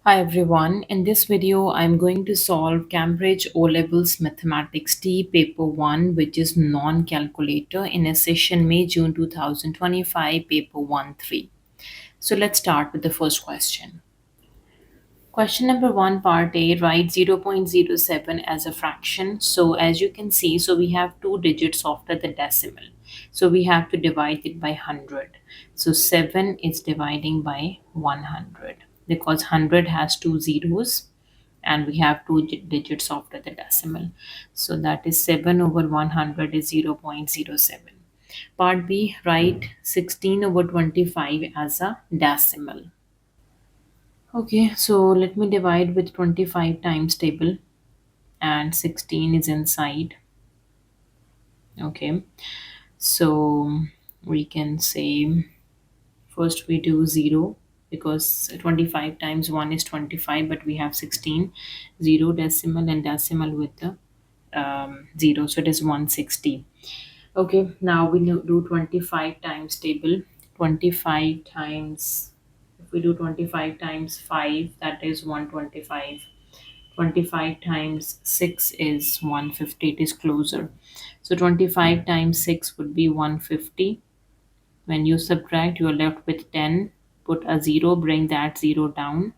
Hi everyone, in this video I'm going to solve Cambridge O-Levels Mathematics T Paper 1 which is non-calculator in a session May-June 2025 Paper 1-3. So let's start with the first question. Question number 1 part A, write 0.07 as a fraction. So as you can see, so we have two digits after the decimal. So we have to divide it by 100. So 7 is dividing by 100 because 100 has two zeros and we have two digits after the decimal. So that is 7 over 100 is 0.07. Part B, write 16 over 25 as a decimal. Okay, so let me divide with 25 times table and 16 is inside. Okay, so we can say first we do 0 because 25 times 1 is 25, but we have 16, 0 decimal and decimal with the 0, so it is 160. Okay, now we do 25 times table. 25 times, if we do 25 times 5, that is 125. 25 times 6 is 150. It is closer. So 25 times 6 would be 150. When you subtract, you are left with 10. Put a 0, bring that 0 down.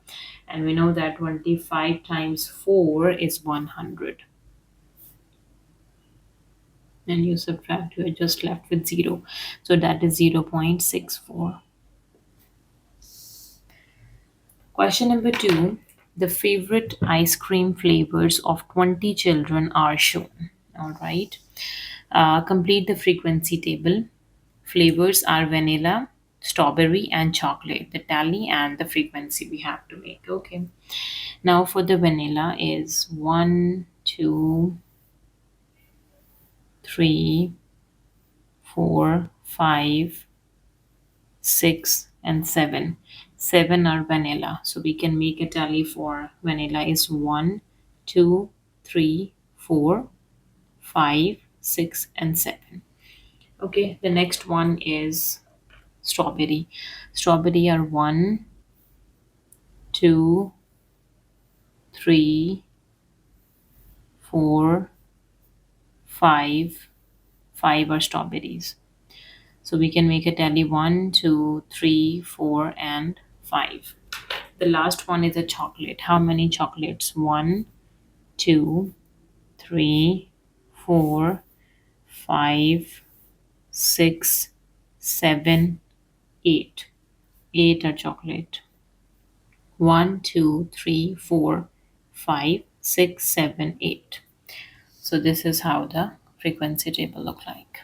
And we know that 25 times 4 is 100. And you subtract, you are just left with 0. So that is 0.64. Question number 2. The favorite ice cream flavors of 20 children are shown. All right. Complete the frequency table. Flavors are vanilla, strawberry, and chocolate. The tally and the frequency we have to make. Okay. Now for the vanilla is 1, 2, 3, 4, 5, 6, and 7. 7 are vanilla. So we can make a tally for vanilla is 1, 2, 3, 4, 5, 6, and 7. Okay, the next one is strawberry. Strawberry are 1, 2, 3, 4, 5. 5 are strawberries. So we can make a tally 1, 2, 3, 4, and 5. The last one is a chocolate. How many chocolates? 1, 2, 3, 4, 5, 6, 7, 8. 8 are chocolate. 1, 2, 3, 4, 5, 6, 7, 8. So this is how the frequency table look like.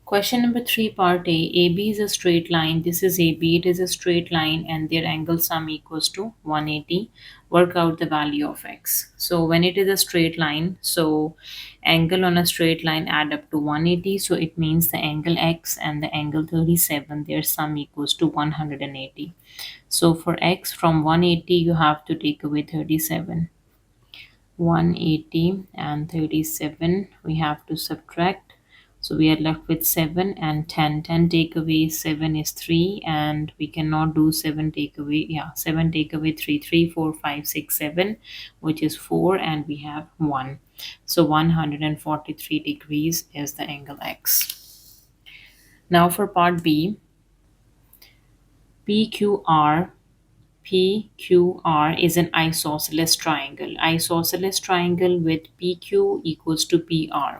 Question number 3, part A. AB is a straight line. This is AB. It is a straight line and their angle sum equals to 180. Work out the value of x. So when it is a straight line, so angle on a straight line add up to 180. So it means the angle x and the angle 37, their sum equals to 180. So for x from 180, you have to take away 37. 180 and 37 we have to subtract, so we are left with 7 and 10. 10 take away 7 is 3, and we cannot do 7 take away, 7 take away 3, 3, 4, 5, 6, 7, which is 4, and we have 1. So 143 degrees is the angle x. Now for part B, PQR. PQR is an isosceles triangle. Isosceles triangle with PQ equals to PR.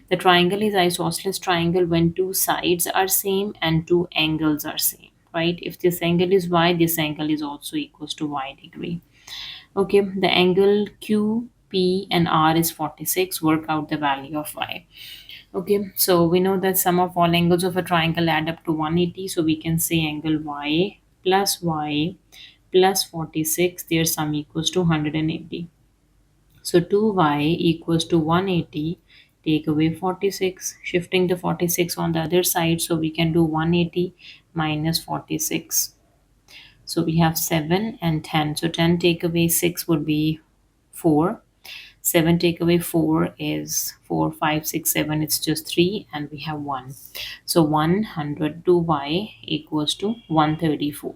The triangle is isosceles triangle when two sides are same and two angles are same, right? If this angle is y, this angle is also equals to y degree. Okay, the angle Q, P, and R is 46. Work out the value of y. Okay, so we know that sum of all angles of a triangle add up to 180. So we can say angle y plus 46, their sum equals to 180. So 2y equals to 180. Take away 46, shifting the 46 on the other side. So we can do 180 minus 46. So we have 7 and 10. So 10 take away 6 would be 4. 7 take away 4 is 4, 5, 6, 7. It's just 3, and we have 1. So 102y equals to 134.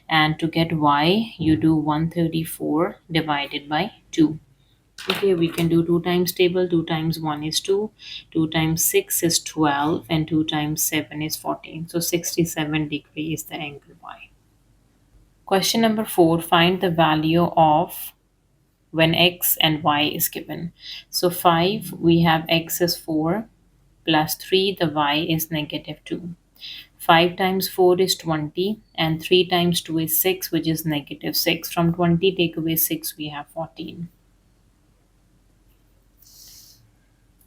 And to get y, you do 134 divided by 2. Okay, we can do 2 times table. 2 times 1 is 2. 2 times 6 is 12. And 2 times 7 is 14. So 67 degrees is the angle y. Question number 4. Find the value of when x and y is given. So 5, we have x is 4 plus 3, the y is negative 2. 5 times 4 is 20 and 3 times 2 is 6, which is negative 6. From 20 take away 6, we have 14.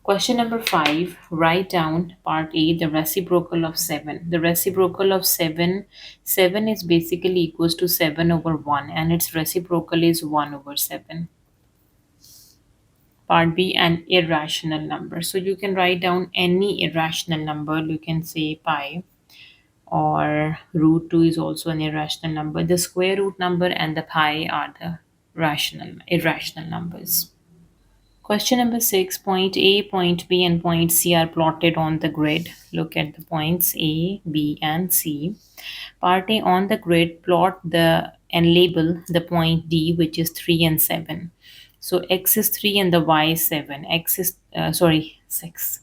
Question number 5, write down part A, the reciprocal of 7. The reciprocal of 7 is basically equals to 7 over 1 and its reciprocal is 1 over 7. Part B, an irrational number. So you can write down any irrational number. You can say pi, or root 2 is also an irrational number. The square root number and the pi are the irrational numbers. Question number 6, point A, point B, and point C are plotted on the grid. Look at the points A, B, and C. Part A, on the grid, plot the and label the point D, which is 3 and 7. So x is 3 and the y is 7. 6.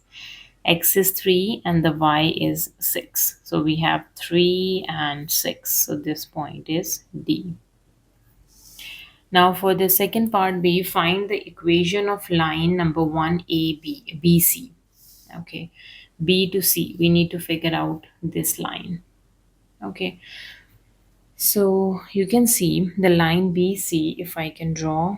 X is 3 and the y is 6. So we have 3 and 6. So this point is D. Now for the second part B, find the equation of line number 1AB, BC. Okay, B to C. We need to figure out this line. Okay, so you can see the line BC, if I can draw.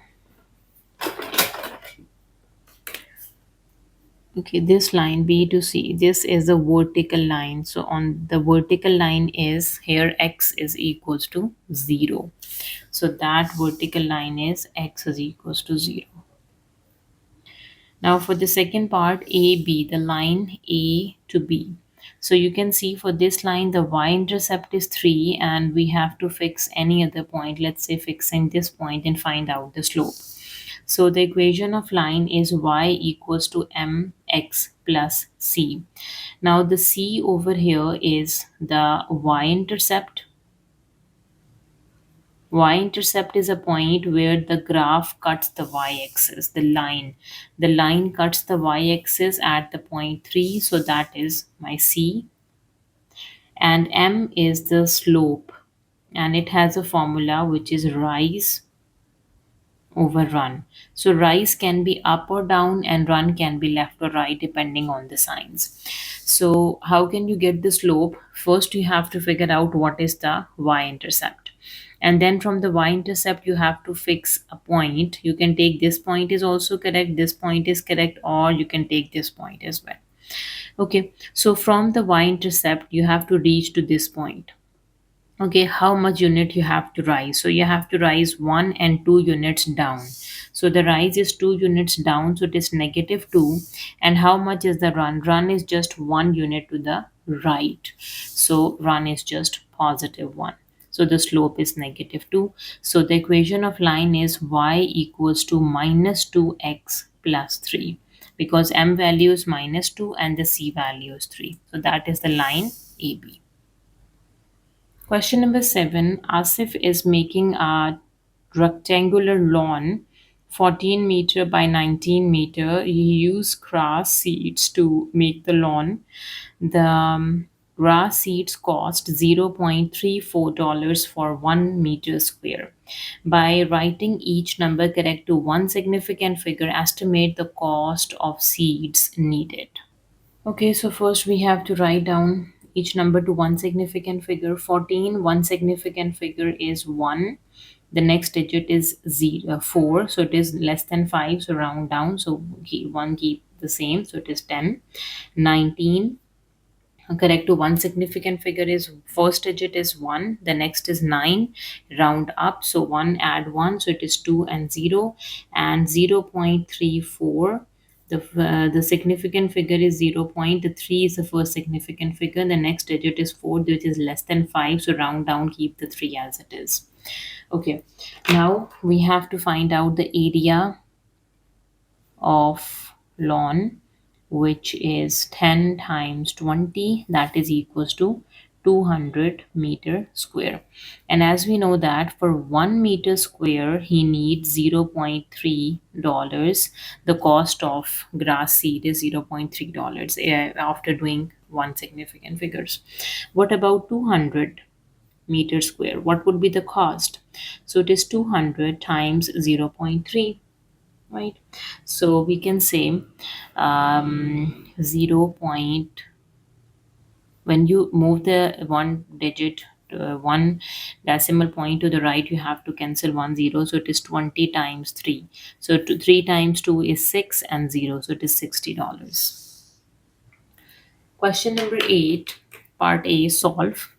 Okay, this line B to C, this is the vertical line. So on the vertical line is here x is equals to 0. So that vertical line is x is equals to 0. Now for the second part, AB, the line A to B. So you can see for this line, the y-intercept is 3 and we have to fix any other point. Let's say fixing this point and find out the slope. So the equation of line is y equals to mx plus c. Now the c over here is the y-intercept. Y-intercept is a point where the graph cuts the y-axis, the line. The line cuts the y-axis at the point 3, so that is my c. And m is the slope, and it has a formula which is rise over run. So rise can be up or down and run can be left or right depending on the signs. So how can you get the slope? First you have to figure out what is the y-intercept. And then from the y-intercept you have to fix a point. You can take this point is also correct, this point is correct, or you can take this point as well. Okay, so from the y-intercept you have to reach to this point. Okay, how much unit you have to rise? So you have to rise 1 and 2 units down. So the rise is 2 units down, so it is negative 2. And how much is the run? Run is just 1 unit to the right. So run is just positive 1. So the slope is negative 2. So the equation of line is y equals to minus 2x plus 3, because m value is minus 2 and the c value is 3. So that is the line AB. Question number 7, Asif is making a rectangular lawn 14 meter by 19 meter. He used grass seeds to make the lawn. The grass seeds cost $0.34 for 1 meter square. By writing each number correct to one significant figure, estimate the cost of seeds needed. Okay, so first we have to write down each number to one significant figure. 14, one significant figure is 1. The next digit is 4, so it is less than 5, so round down. So 1 keep the same, so it is 10. 19, correct to one significant figure is first digit is 1, the next is 9, round up, so 1 add 1, so it is 2 and 0. And 0.34, the significant figure is 0.3 is the first significant figure, the next digit is 4, which is less than 5, so round down, keep the 3 as it is. Okay, now we have to find out the area of lawn, which is 10 times 20, that is equals to 200-meter square. And as we know that for 1 meter square, he needs $0.3. The cost of grass seed is $0.3 after doing one significant figures. What about 200-meter square? What would be the cost? So it is 200 times 0.3, right? So we can say 0. When you move the one digit, one decimal point to the right, you have to cancel one zero, so it is 20 times 3. So 3 times 2 is 6 and 0, so it is $60. Question number 8, part A, solve.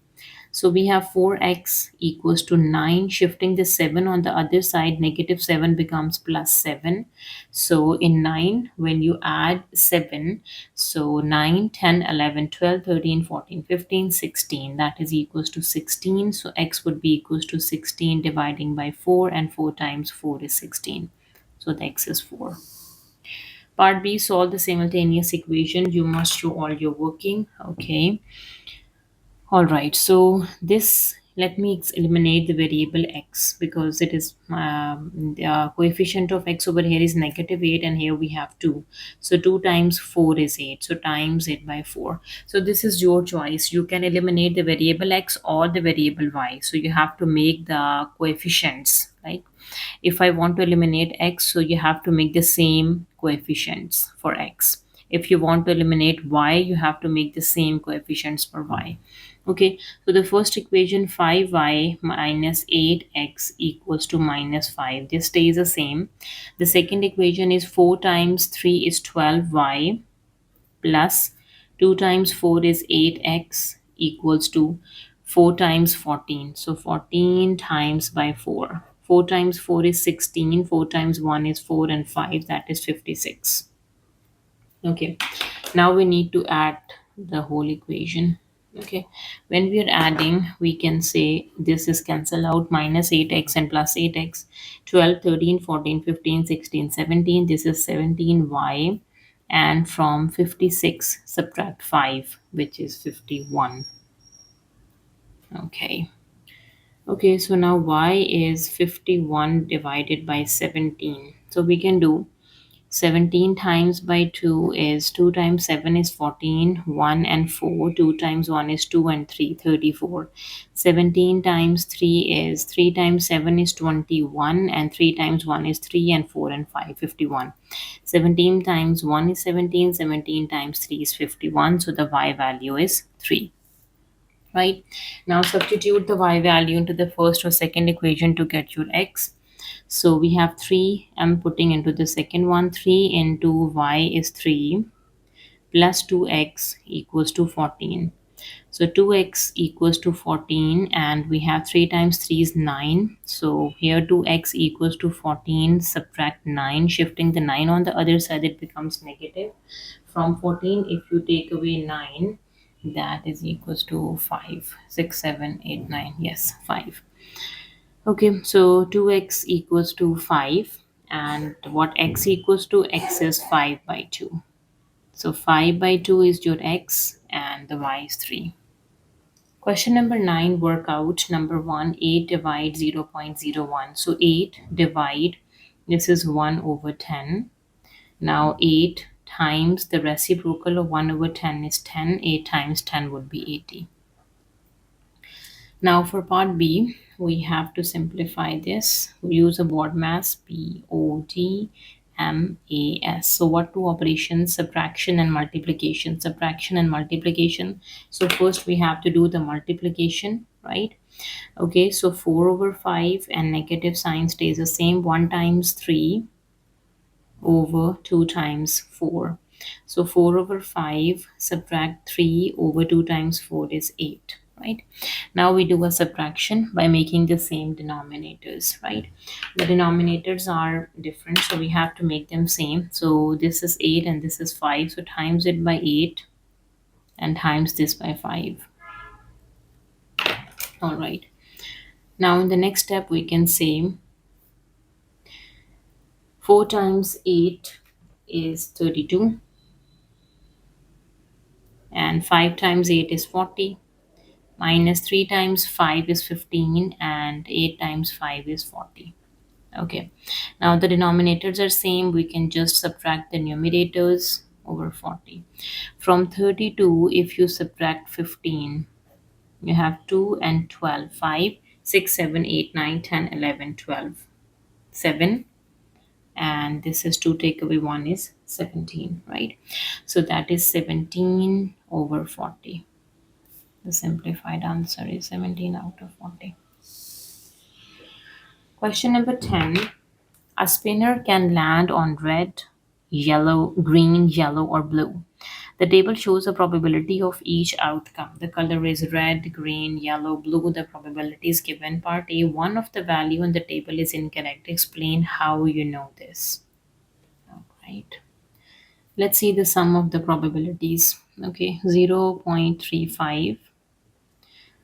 So we have 4x equals to 9. Shifting the 7 on the other side, negative 7 becomes plus 7. So in 9, when you add 7, so 9, 10, 11, 12, 13, 14, 15, 16, that is equals to 16. So x would be equals to 16 dividing by 4, and 4 times 4 is 16. So the x is 4. Part B, solve the simultaneous equation. You must show all your working. Okay. All right, so this, let me eliminate the variable x because it is the coefficient of x over here is negative 8 and here we have 2. So 2 times 4 is 8. So times it by 4. So this is your choice. You can eliminate the variable x or the variable y. So you have to make the coefficients, right? If I want to eliminate x, so you have to make the same coefficients for x. If you want to eliminate y, you have to make the same coefficients for y. Okay, so the first equation, 5y minus 8x equals to minus 5. This stays the same. The second equation is 4 times 3 is 12y plus 2 times 4 is 8x equals to 4 times 14. So 14 times by 4. 4 times 4 is 16. 4 times 1 is 4 and 5, that is 56. Okay, now we need to add the whole equation. Okay, when we are adding, we can say this is cancel out, minus 8x and plus 8x, 12, 13, 14, 15, 16, 17. This is 17y, and from 56 subtract 5, which is 51. Okay. Okay, so now y is 51 divided by 17. So we can do 17 times by 2 is 2 times 7 is 14, 1 and 4. 2 times 1 is 2 and 3, 34. 17 times 3 is 3 times 7 is 21, and 3 times 1 is 3 and 4 and 5, 51. 17 times 1 is 17, 17 times 3 is 51. So the y value is 3. Right, now substitute the y value into the first or second equation to get your x. So we have 3, I'm putting into the second one. 3 into y is 3 plus 2x equals to 14. So 2x equals to 14, and we have 3 times 3 is 9. So here 2x equals to 14, subtract 9. Shifting the 9 on the other side, it becomes negative. From 14, if you take away 9, that is equals to 5, 6, 7, 8, 9. Yes, 5. Okay, so 2x equals to 5, and what x equals to? X is 5 by 2. So 5 by 2 is your x, and the y is 3. Question number 9, workout number 1, 8 divide 0.01. So 8 divide, this is 1 over 10. Now 8 times the reciprocal of 1 over 10 is 10. 8 times 10 would be 80. Now for part B, we have to simplify this. We use a board mass, BODMAS. So what two operations? Subtraction and multiplication. Subtraction and multiplication. So first we have to do the multiplication, right? Okay, so 4 over 5 and negative sign stays the same. 1 times 3 over 2 times 4. So 4 over 5 subtract 3 over 2 times 4 is 8, right? Now we do a subtraction by making the same denominators, right? The denominators are different, so we have to make them same. So this is 8 and this is 5, so times it by 8 and times this by 5. All right. Now in the next step, we can say 4 times 8 is 32, and 5 times 8 is 40. minus 3 times 5 is 15, and 8 times 5 is 40. Okay, now the denominators are same, we can just subtract the numerators over 40. From 32, if you subtract 15, you have 2 and 12, 5, 6, 7, 8, 9, 10, 11, 12, 7, and this is 2 take away 1 is 17, right? So that is 17 over 40. The simplified answer is 17 out of 40. Question number 10. A spinner can land on red, yellow, green, yellow, or blue. The table shows the probability of each outcome. The color is red, green, yellow, blue. The probability is given. Part A, one of the value in the table is incorrect. Explain how you know this. All right. Let's see the sum of the probabilities. Okay, 0.35,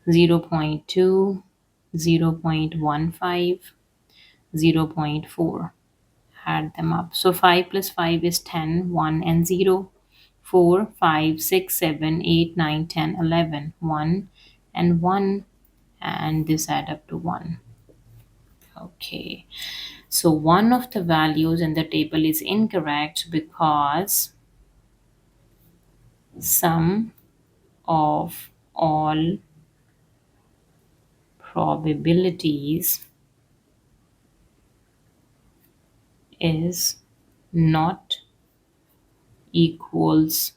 0.2, 0.15, 0.4. Add them up. So 5 plus 5 is 10, 1 and 0. 4, 5, 6, 7, 8, 9, 10, 11. 1 and 1. And this add up to 1. Okay. So one of the values in the table is incorrect because sum of all probabilities is not equals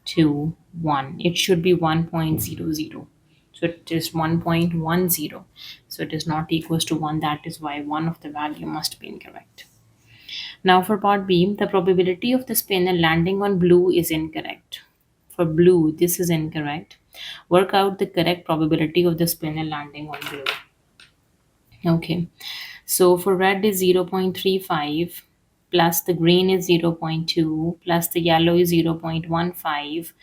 to 1. It should be 1.00. So it is 1.10. So it is not equals to 1. That is why one of the value must be incorrect. Now for part B, the probability of the spinner landing on blue is incorrect. For blue, this is incorrect. Work out the correct probability of the spinner landing on blue. Okay, so for red is 0.35, plus the green is 0.2, plus the yellow is 0.15,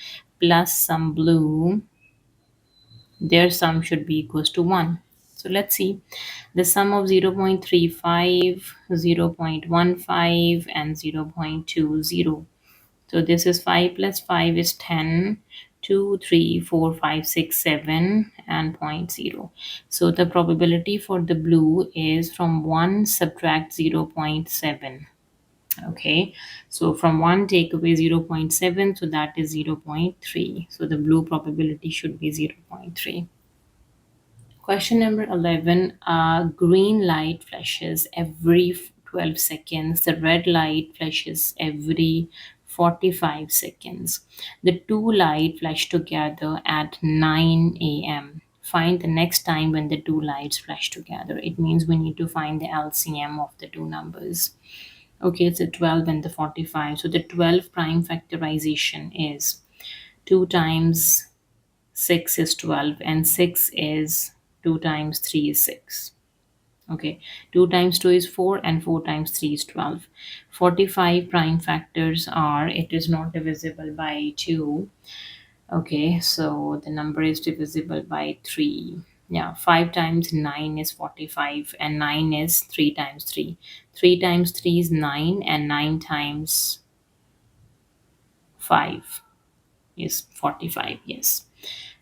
plus some blue. Their sum should be equals to 1. So let's see the sum of 0.35, 0.15, and 0.20. So this is 5 plus 5 is 10, 2, 3, 4, 5, 6, 7, and zero point 0. So the probability for the blue is from 1 subtract 0.7. Okay, so from 1 take away 0.7, so that is 0.3. So the blue probability should be 0.3. Question number 11. Green light flashes every 12 seconds. The red light flashes every 45 seconds. The two light flash together at 9 a.m. Find the next time when the two lights flash together. It means we need to find the LCM of the two numbers. Okay, it's the 12 and the 45. So the 12 prime factorization is 2 times 6 is 12, and 6 is 2 times 3 is 6. Okay, 2 times 2 is 4, and 4 times 3 is 12. 45 prime factors are, it is not divisible by 2. Okay, so the number is divisible by 3. Yeah, 5 times 9 is 45, and 9 is 3 times 3. 3 times 3 is 9, and 9 times 5 is 45. Yes.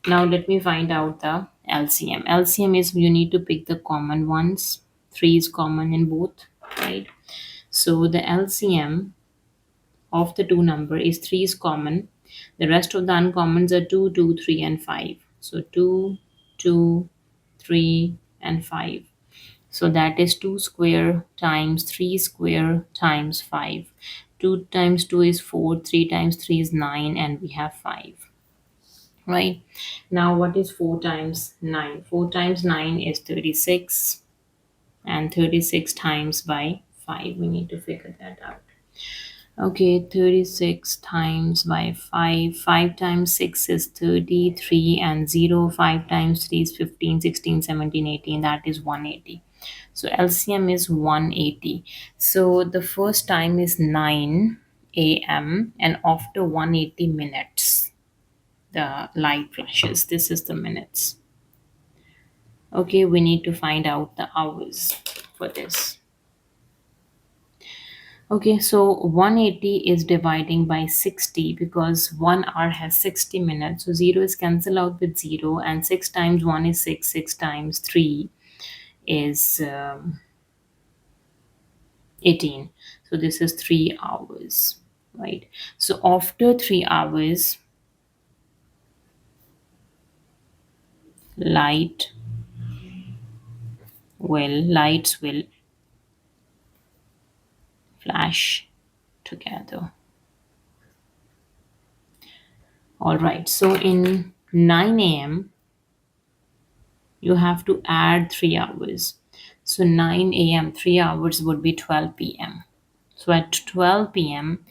Now let me find out the LCM. LCM is you need to pick the common ones. 3 is common in both, right? So the LCM of the two number is 3 is common. The rest of the uncommons are 2, 2, 3, and 5. So 2, 2, 3, and 5. So that is 2 square times 3 square times 5. 2 times 2 is 4, 3 times 3 is 9, and we have 5. Right? Now what is 4 times 9? 4 times 9 is 36, and 36 times by 5. We need to figure that out. Okay, 36 times by 5. 5 times 6 is 33, and 0. 5 times 3 is 15, 16, 17, 18. That is 180. So LCM is 180. So the first time is 9 a.m. and after 180 minutes the light flashes. This is the minutes. Okay, we need to find out the hours for this. Okay, so 180 is dividing by 60 because 1 hour has 60 minutes. So 0 is cancelled out with 0, and 6 times 1 is 6, 6 times 3 is 18. So this is 3 hours, right? So after 3 hours, light lights will flash together. All right, so in 9 a.m., you have to add 3 hours. So 9 a.m., 3 hours would be 12 p.m. So at 12 p.m.,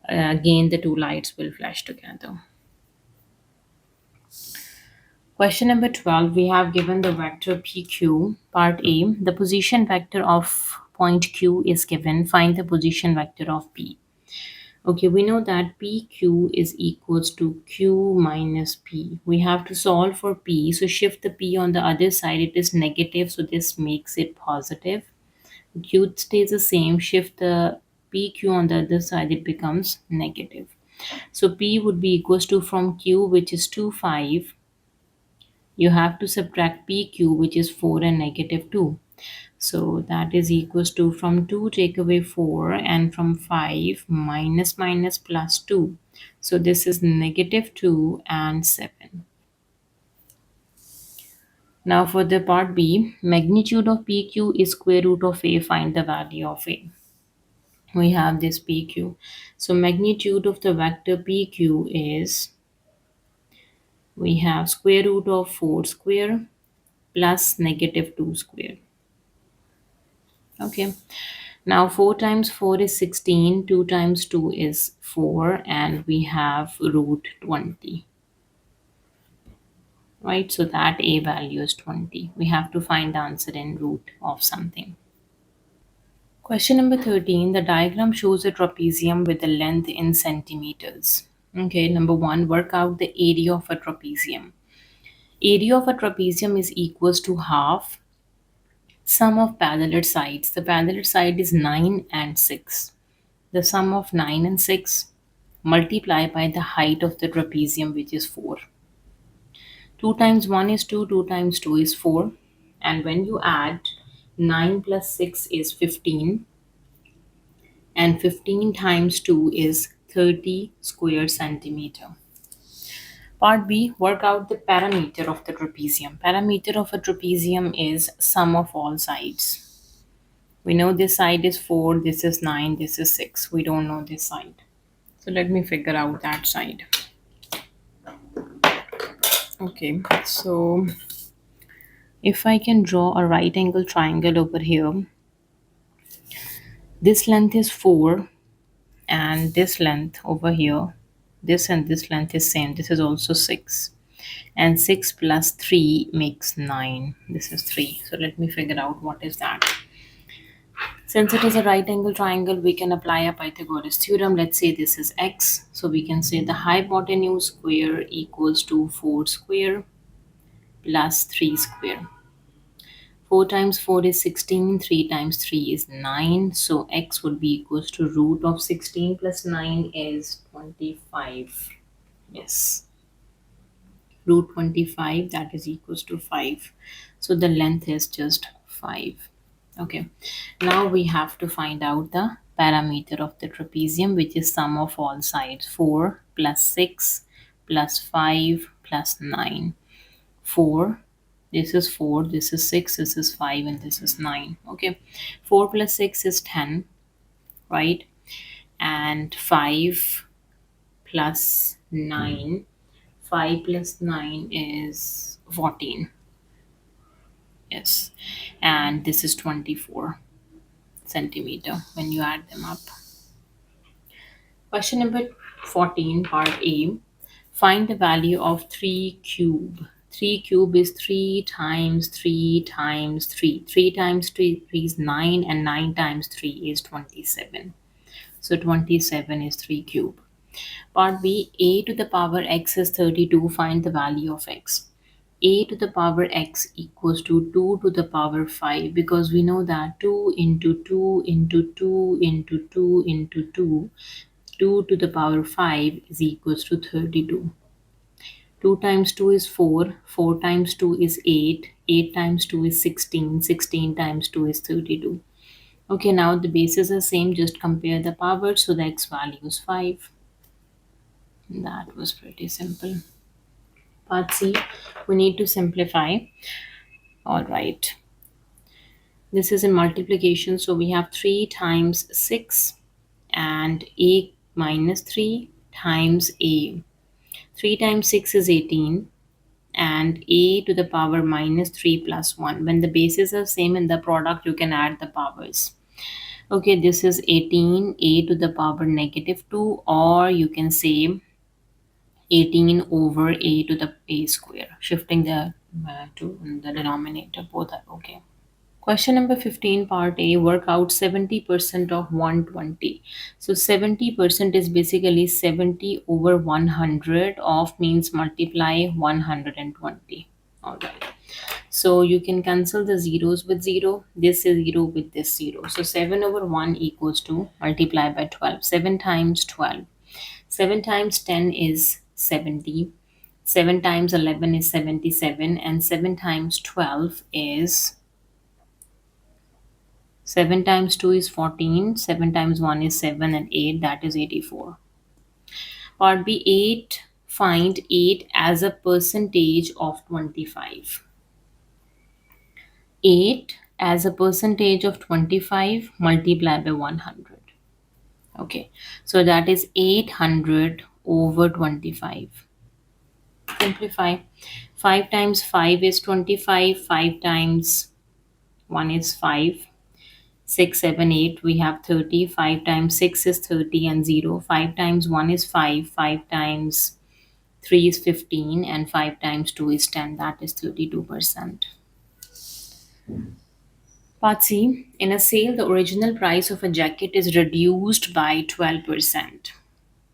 again the two lights will flash together. Question number 12, we have given the vector PQ. Part A, the position vector of point Q is given. Find the position vector of P. Okay, we know that PQ is equals to Q minus P. We have to solve for P. So shift the P on the other side. It is negative, so this makes it positive. Q stays the same. Shift the PQ on the other side, it becomes negative. So P would be equals to, from Q, which is 2, 5, you have to subtract PQ, which is 4 and negative 2. So that is equals to, from 2 take away 4, and from 5 minus minus plus 2. So this is negative 2 and 7. Now for the part B, magnitude of PQ is square root of A. Find the value of A. We have this PQ. So magnitude of the vector PQ is, we have square root of 4 square plus negative 2 square. Okay. Now 4 times 4 is 16, 2 times 2 is 4, and we have root 20. Right? So that A value is 20. We have to find the answer in root of something. Question number 13. The diagram shows a trapezium with the length in centimeters. Okay, number 1, work out the area of a trapezium. Area of a trapezium is equals to half sum of parallel sides. The parallel side is 9 and 6. The sum of 9 and 6 multiplied by the height of the trapezium, which is 4. 2 times 1 is 2, 2 times 2 is 4. And when you add, 9 plus 6 is 15. And 15 times 2 is 30 square centimeter. Part B, work out the parameter of the trapezium. Parameter of a trapezium is sum of all sides. We know this side is 4, this is 9, this is 6. We don't know this side. So let me figure out that side. Okay, so if I can draw a right angle triangle over here, this length is 4, and this length over here, this and this length is same. This is also 6. And 6 plus 3 makes 9. This is 3. So let me figure out what is that. Since it is a right angle triangle, we can apply a Pythagoras theorem. Let's say this is x. So we can say the hypotenuse square equals to 4 square plus 3 square. 4 times 4 is 16, 3 times 3 is 9. So x would be equals to root of 16 plus 9 is 25. Yes. Root 25, that is equals to 5. So the length is just 5. Okay. Now we have to find out the parameter of the trapezium, which is sum of all sides. 4 plus 6 plus 5 plus 9. 4, this is 4, this is 6, this is 5, and this is 9. Okay, 4 plus 6 is 10, right? And 5 plus 9, 5 plus 9 is 14. Yes, and this is 24 centimeter when you add them up. Question number 14, part A. Find the value of 3 cube. 3 cube is 3 times 3 times 3. 3 times 3 is 9, and 9 times 3 is 27. So 27 is 3 cube. Part B, a to the power x is 32. Find the value of x. a to the power x equals to 2 to the power 5, because we know that 2 into 2 into 2 into 2 into 2, 2 to the power 5 is equals to 32. 2 times 2 is 4, 4 times 2 is 8, 8 times 2 is 16, 16 times 2 is 32. Okay, now the bases are same, just compare the powers, so the x value is 5. That was pretty simple. Part C, we need to simplify. All right. This is in multiplication, so we have 3 times 6 and a minus 3 times a. 3 times 6 is 18 and a to the power minus 3 plus 1. When the bases are same in the product, you can add the powers. Okay, this is 18 a to the power negative 2, or you can say 18 over a to the a square, shifting the to the denominator. Both are okay. Question number 15, part A, work out 70% of 120. So 70% is basically 70 over 100 of means multiply 120. All right. So you can cancel the zeros with 0. This is 0 with this 0. So 7 over 1 equals to multiply by 12. 7 times 12. 7 times 10 is 70. 7 times 11 is 77. And 7 times 12 is 7 times 2 is 14, 7 times 1 is 7, and 8, that is 84. Part B, 8, find 8 as a percentage of 25. 8 as a percentage of 25 multiply by 100. Okay, so that is 800 over 25. Simplify. 5 times 5 is 25, 5 times 1 is 5. 6, 7, 8, we have 30. 5 times 6 is 30 and 0. 5 times 1 is 5. 5 times 3 is 15. And 5 times 2 is 10. That is 32%. Part C. In a sale, the original price of a jacket is reduced by 12%.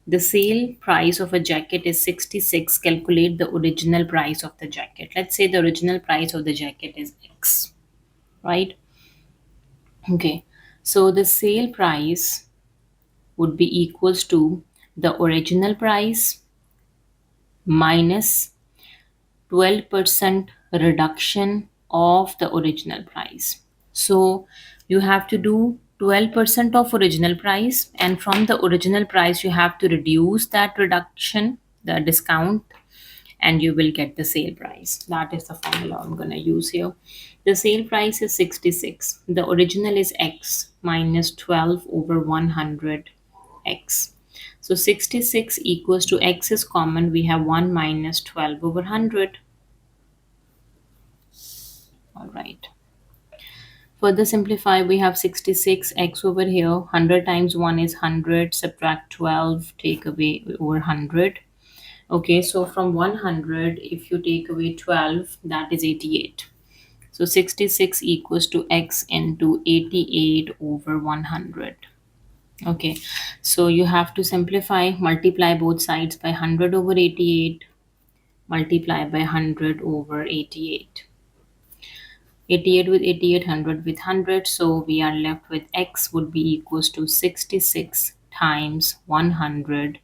The sale price of a jacket is 66. Calculate the original price of the jacket. Let's say the original price of the jacket is X, right? Okay. So the sale price would be equals to the original price minus 12% reduction of the original price. So you have to do 12% of original price, and from the original price you have to reduce that reduction, the discount, and you will get the sale price. That is the formula I'm going to use here. The sale price is 66. The original is X minus 12 over 100 X. So 66 equals to X is common. We have 1 minus 12 over 100. All right. Further simplify, we have 66 X over here. 100 times 1 is 100. Subtract 12, take away over 100. Okay, so from 100, if you take away 12, that is 88. So 66 equals to X into 88 over 100. Okay, so you have to simplify, multiply both sides by 100 over 88, multiply by 100 over 88. 88 with 88, 100 with 100, so we are left with X would be equals to 66 times 100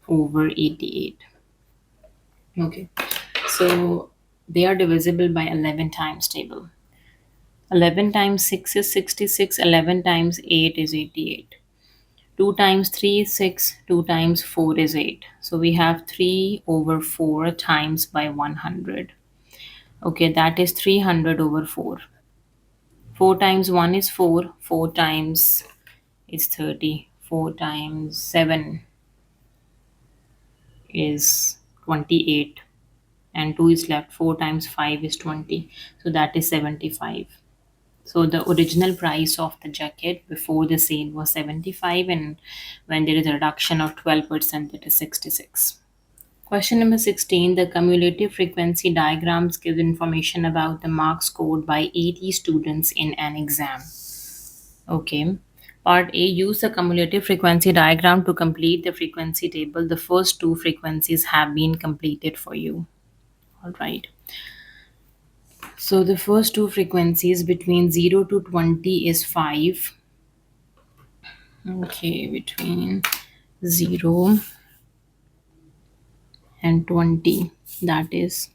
over 88. Okay, so they are divisible by 11 times table. 11 times 6 is 66, 11 times 8 is 88. 2 times 3 is 6, 2 times 4 is 8. So we have 3 over 4 times by 100. Okay, that is 300 over 4. 4 times 1 is 4, 4 times is 30, 4 times 7 is 28, and 2 is left. 4 times 5 is 20, so that is 75. So the original price of the jacket before the sale was 75, and when there is a reduction of 12%, it is 66. Question number 16. The cumulative frequency diagrams give information about the marks scored by 80 students in an exam. Okay. Part A. Use the cumulative frequency diagram to complete the frequency table. The first two frequencies have been completed for you. All right. So the first two frequencies between 0 to 20 is 5. Okay, between 0 and 20, that is,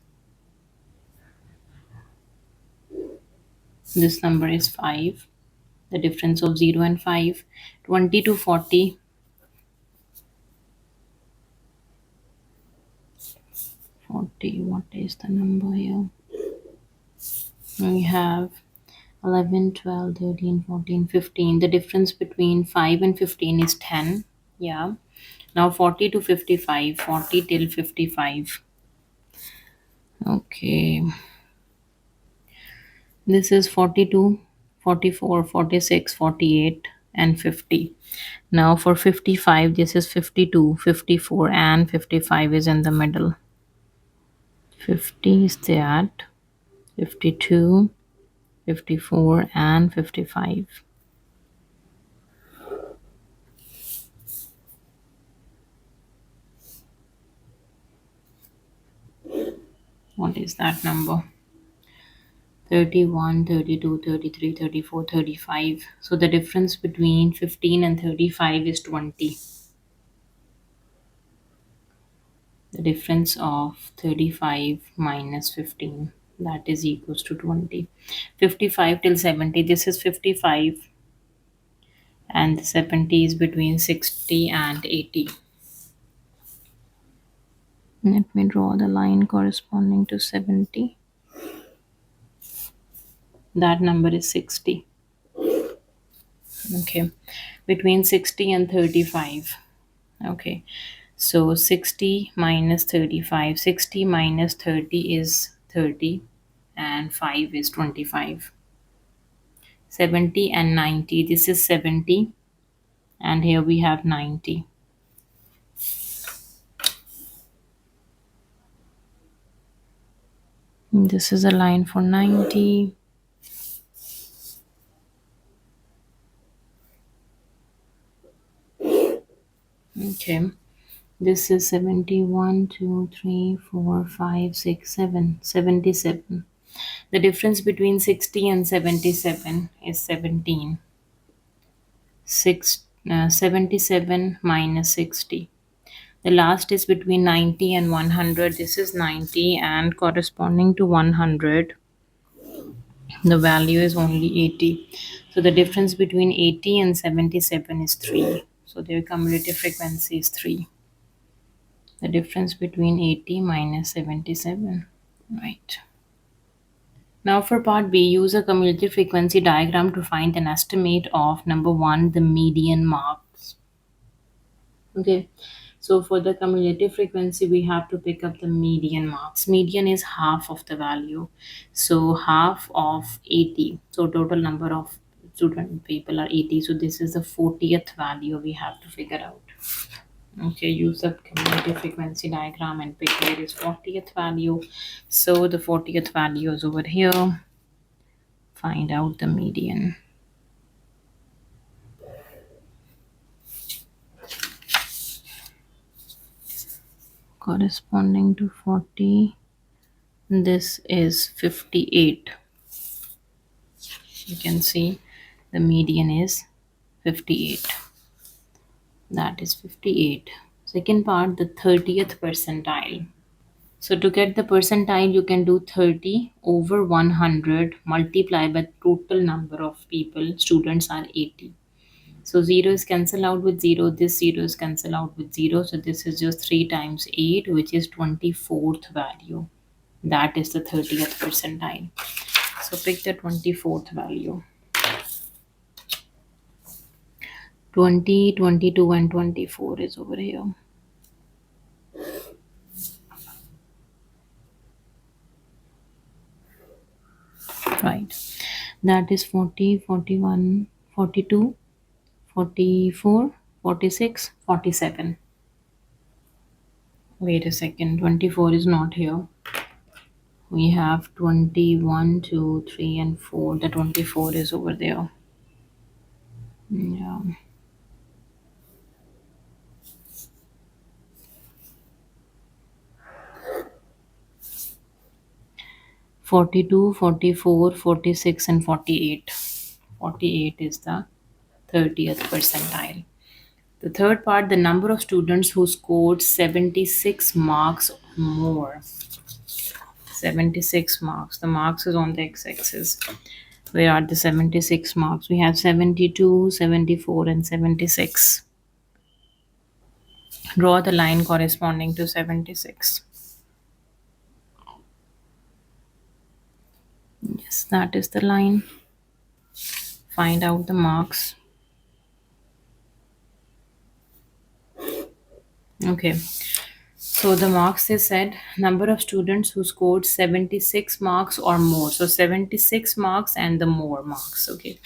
this number is 5. The difference of 0 and 5. 20 to 40. 40, what is the number here? We have 11, 12, 13, 14, 15. The difference between 5 and 15 is 10. Yeah. Now 40 to 55. 40 till 55. Okay. This is 42, 44, 46, 48, and 50. Now for 55, this is 52, 54, and 55 is in the middle. 50 is that, 52, 54, and 55. What is that number? 31, 32, 33, 34, 35. So the difference between 15 and 35 is 20. The difference of 35 minus 15, that is equals to 20. 55 till 70, this is 55, and 70 is between 60 and 80. Let me draw the line corresponding to 70. That number is 60. Okay, between 60 and 35. Okay, so 60 minus 35. 60 minus 30 is 30, and 5 is 25. 70 and 90. This is 70, and here we have 90. This is a line for 90. Okay. This is 71, 2, 3, 4, 5, 6, 7. 77. The difference between 60 and 77 is 17. 77 minus 60. The last is between 90 and 100. This is 90, and corresponding to 100, the value is only 80. So the difference between 80 and 77 is 3. So their cumulative frequency is 3. The difference between 80 minus 77. Right. Now for part B, use a cumulative frequency diagram to find an estimate of number 1, the median marks. Okay. So for the cumulative frequency, we have to pick up the median marks. Median is half of the value. So half of 80. So total number of student people are 80. So this is the 40th value we have to figure out. Okay, use the cumulative frequency diagram and pick where is 40th value. So the 40th value is over here. Find out the median. Corresponding to 40, this is 58. You can see the median is 58. That is 58. Second part, the 30th percentile. So to get the percentile, you can do 30 over 100 multiply by total number of people. Students are 80. So 0 is cancelled out with 0. This 0 is cancelled out with 0. So this is just 3 times 8, which is 24th value. That is the 30th percentile. So pick the 24th value. 20, 22, and 24 is over here. Right. That is 40, 41, 42, 44, 46, 47. Wait a second. 24 is not here. We have 21, 2, 3, and 4. The 24 is over there. Yeah. 42, 44, 46, and 48. 48 is the 30th percentile. The third part, the number of students who scored 76 marks or more. 76 marks. The marks is on the x-axis. Where are the 76 marks? We have 72, 74, and 76. Draw the line corresponding to 76. Yes, that is the line. Find out the marks. Okay. So the marks, they said number of students who scored 76 marks or more. So 76 marks and the more marks. Okay.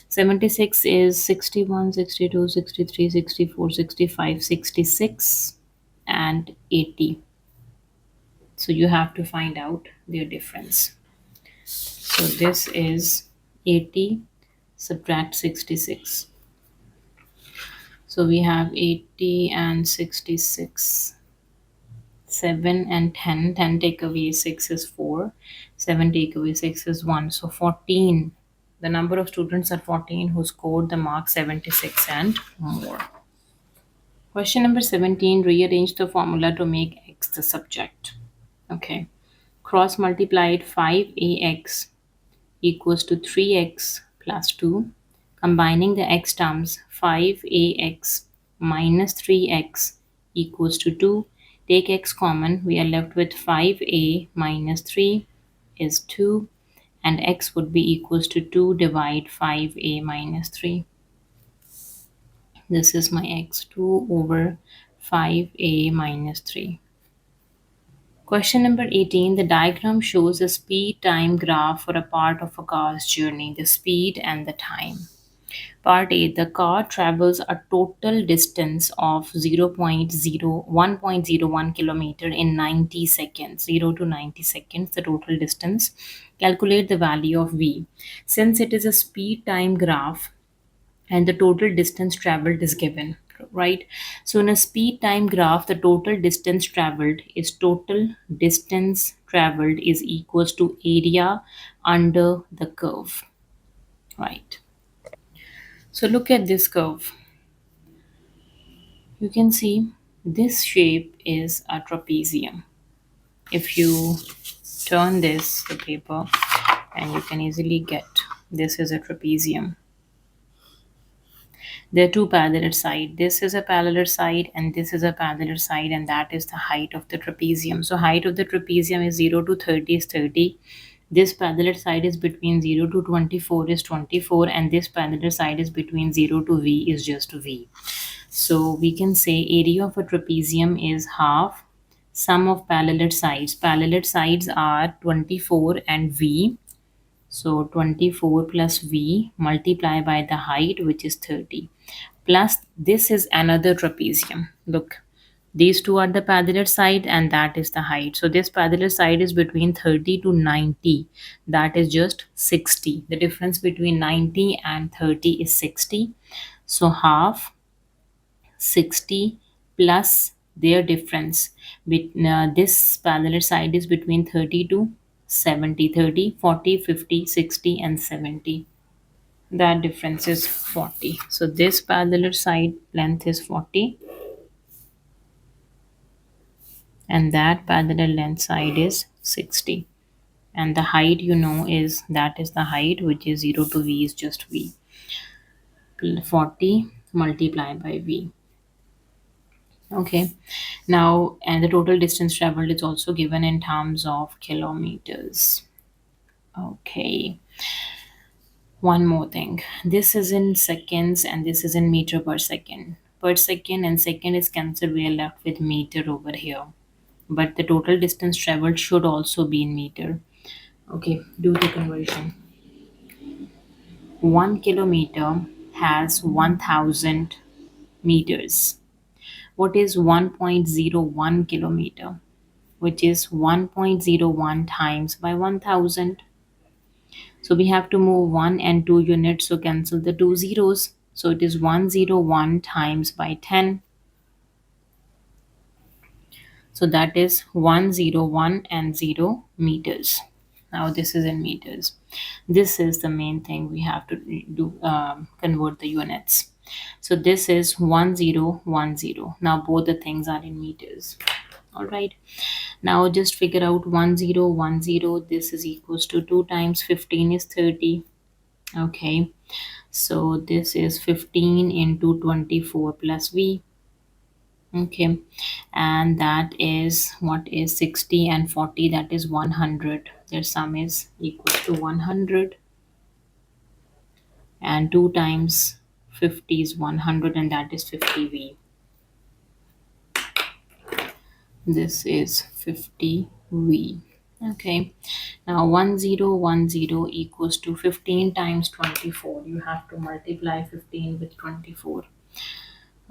76 is 61, 62, 63, 64, 65, 66, and 80. So you have to find out their difference. So this is 80, subtract 66. So we have 80 and 66. 7 and 10. 10 take away 6 is 4. 7 take away 6 is 1. So 14. The number of students are 14 who scored the mark 76 and more. Question number 17. Rearrange the formula to make x the subject. Okay. Cross multiplied 5ax equals to 3x plus 2. Combining the x terms, 5ax minus 3x equals to 2. Take x common, we are left with 5a minus 3 is 2, and x would be equals to 2 divide 5a minus 3. This is my x, 2 over 5a minus 3. Question number 18. The diagram shows a speed time graph for a part of a car's journey, the speed and the time. Part A. The car travels a total distance of 1.01 kilometer in 90 seconds. 0 to 90 seconds, the total distance. Calculate the value of V. Since it is a speed time graph, and the total distance traveled is given, right? So in a speed time graph, the total distance traveled is equals to area under the curve, right? So look at this curve. You can see this shape is a trapezium. If you turn this the paper, and you can easily get this is a trapezium. There are two parallel sides. This is a parallel side and this is a parallel side, and that is the height of the trapezium. So height of the trapezium is 0 to 30 is 30. This parallel side is between 0 to 24 is 24, and this parallel side is between 0 to V is just V. So we can say area of a trapezium is half sum of parallel sides. Parallel sides are 24 and V. So 24 plus V multiply by the height, which is 30. Plus this is another trapezium. Look, these two are the parallel side and that is the height. So this parallel side is between 30 to 90. That is just 60. The difference between 90 and 30 is 60. So half 60 plus their difference. This parallel side is between 30 to 70. 30, 40, 50, 60, and 70. That difference is 40. So this parallel side length is 40, and that parallel length side is 60. And the height, you know, is that is the height, which is 0 to V is just V. 40 multiplied by V. Okay. Now, and the total distance traveled is also given in terms of kilometers. Okay. One more thing. This is in seconds and this is in meter per second. Per second and second is cancelled. We are left with meter over here. But the total distance traveled should also be in meter. Okay, do the conversion. 1 kilometer has 1000 meters. What is 1.01 kilometer? Which is 1.01 times by 1000. So we have to move 1 and 2 units, so cancel the two zeros. So it is 101 times by 10. So that is 101 and 0 meters. Now this is in meters. This is the main thing we have to do, convert the units. So this is 1010. Now both the things are in meters. All right. Now just figure out 1010. This is equals to 2 times 15 is 30. Okay. So this is 15 into 24 plus V. Okay, and that is what is 60 and 40, that is 100. Their sum is equal to 100, and 2 times 50 is 100, and that is 50V. This is 50V. Okay, now 1010 equals to 15 times 24. You have to multiply 15 with 24.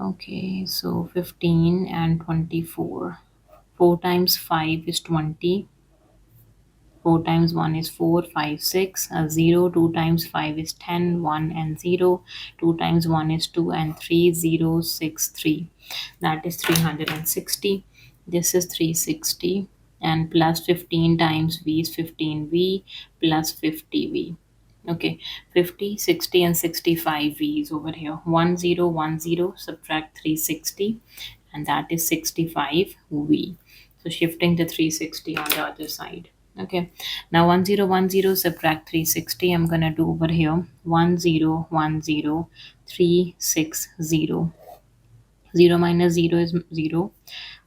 Okay, so 15 and 24. 4 times 5 is 20. 4 times 1 is 4, 5, 6, 0. 2 times 5 is 10, 1 and 0. 2 times 1 is 2 and 3, 0, 6, 3. That is 360. This is 360. And plus 15 times V is 15V plus 50V. Okay, 50, 60 and 65 V's over here. 1010 subtract 360, and that is 65 V. So shifting the 360 on the other side. Okay, now 1010 subtract 360. I'm gonna do over here 1010 360. 0 minus 0 is 0.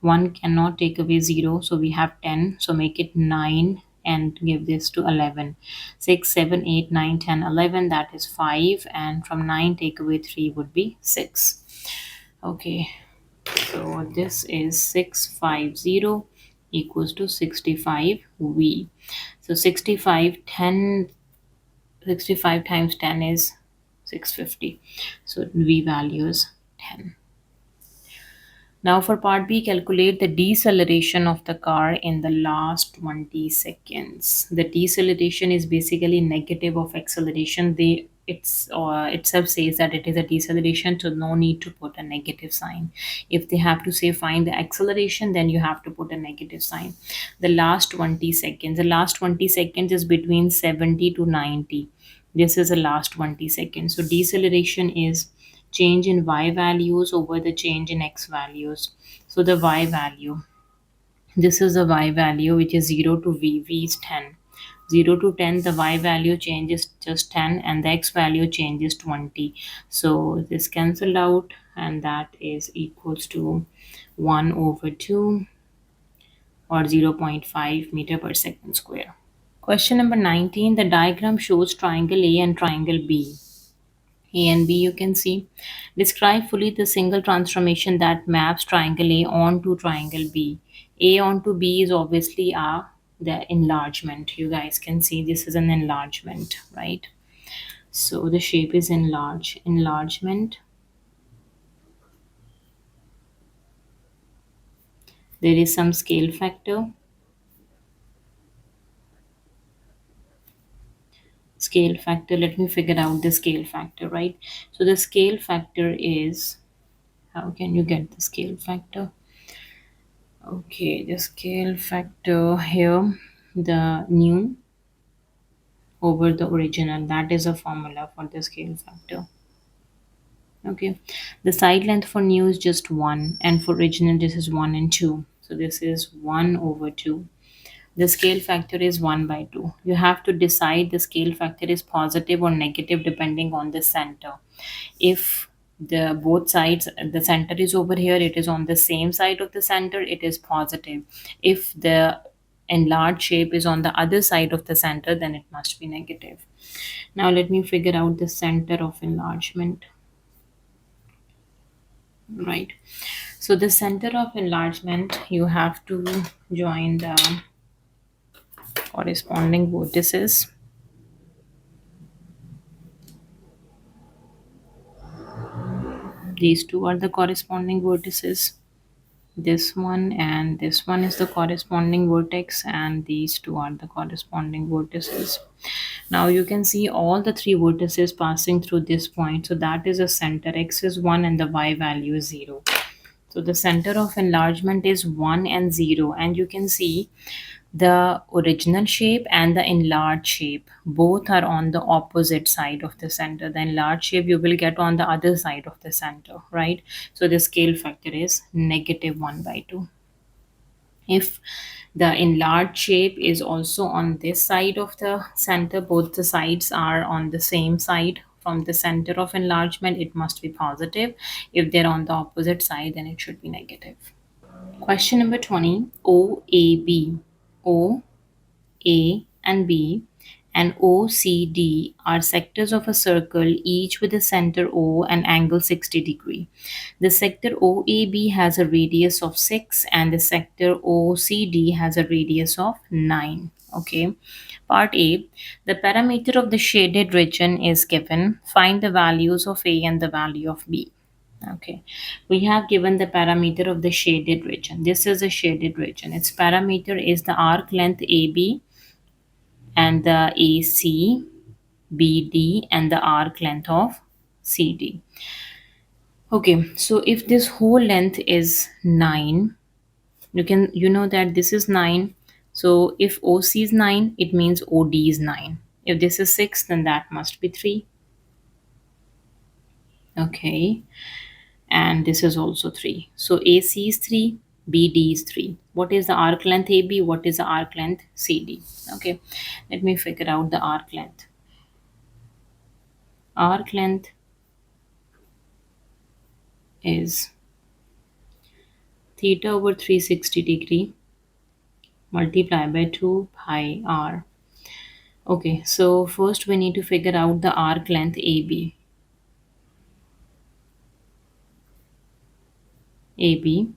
1 cannot take away 0, so we have 10. So make it 9 and give this to 11. 6, 7, 8, 9, 10, 11. That is 5. And from 9 take away 3 would be 6. Okay, so this is 650 equals to 65V. So 65 times 10 is 650. So V value is 10. Now for part B, calculate the deceleration of the car in the last 20 seconds. The deceleration is basically negative of acceleration. Itself says that it is a deceleration, so no need to put a negative sign. If they have to say find the acceleration, then you have to put a negative sign. The last 20 seconds. The last 20 seconds is between 70 to 90. This is the last 20 seconds. So deceleration is change in y values over the change in x values. So the y value, this is the y value which is 0 to v is 10. 0 to 10, the y value changes just 10, and the x value changes 20. So this cancelled out, and that is equals to 1 over 2, or 0.5 meter per second square. Question number 19. The diagram shows triangle A and triangle B. A and B, you can see. Describe fully the single transformation that maps triangle A onto triangle B. A onto B is obviously the enlargement. You guys can see this is an enlargement, right? So the shape is enlargement. There is some scale factor. Scale factor, let me figure out the scale factor, right? So the scale factor is, how can you get the scale factor? Okay, the scale factor here, the new over the original, that is a formula for the scale factor. Okay, the side length for new is just 1, and for original this is 1 and 2. So this is 1 over 2. The scale factor is 1 by 2. You have to decide the scale factor is positive or negative depending on the center. If the both sides, the center is over here, it is on the same side of the center, it is positive. If the enlarged shape is on the other side of the center, then it must be negative. Now let me figure out the center of enlargement. Right, so the center of enlargement, you have to join the corresponding vertices. These two are the corresponding vertices. This one and this one is the corresponding vertex, and these two are the corresponding vertices. Now you can see all the three vertices passing through this point. So that is a center. X is 1 and the y value is 0. So the center of enlargement is 1 and 0. And you can see The original shape and the enlarged shape both are on the opposite side of the center. The enlarged shape you will get on the other side of the center, right? So the scale factor is negative 1 by 2. If the enlarged shape is also on this side of the center, both the sides are on the same side from the center of enlargement, it must be positive. If they're on the opposite side, then it should be negative. Question number 20, OAB. O, A, and B and OCD are sectors of a circle, each with a center O and angle 60 degree. The sector OAB has a radius of 6 and the sector OCD has a radius of 9. Okay. Part A, the parameter of the shaded region is given. Find the values of A and the value of B. Okay, we have given the parameter of the shaded region. This is a shaded region. Its parameter is the arc length AB and the AC, BD, and the arc length of CD. Okay, so if this whole length is 9, you know that this is 9. So if OC is 9, it means OD is 9. If this is 6, then that must be 3. Okay, and this is also 3. So AC is 3, BD is 3. What is the arc length AB? What is the arc length CD? Okay, let me figure out the arc length. Arc length is theta over 360 degree multiplied by 2 pi r. Okay, so first we need to figure out the arc length AB. AB,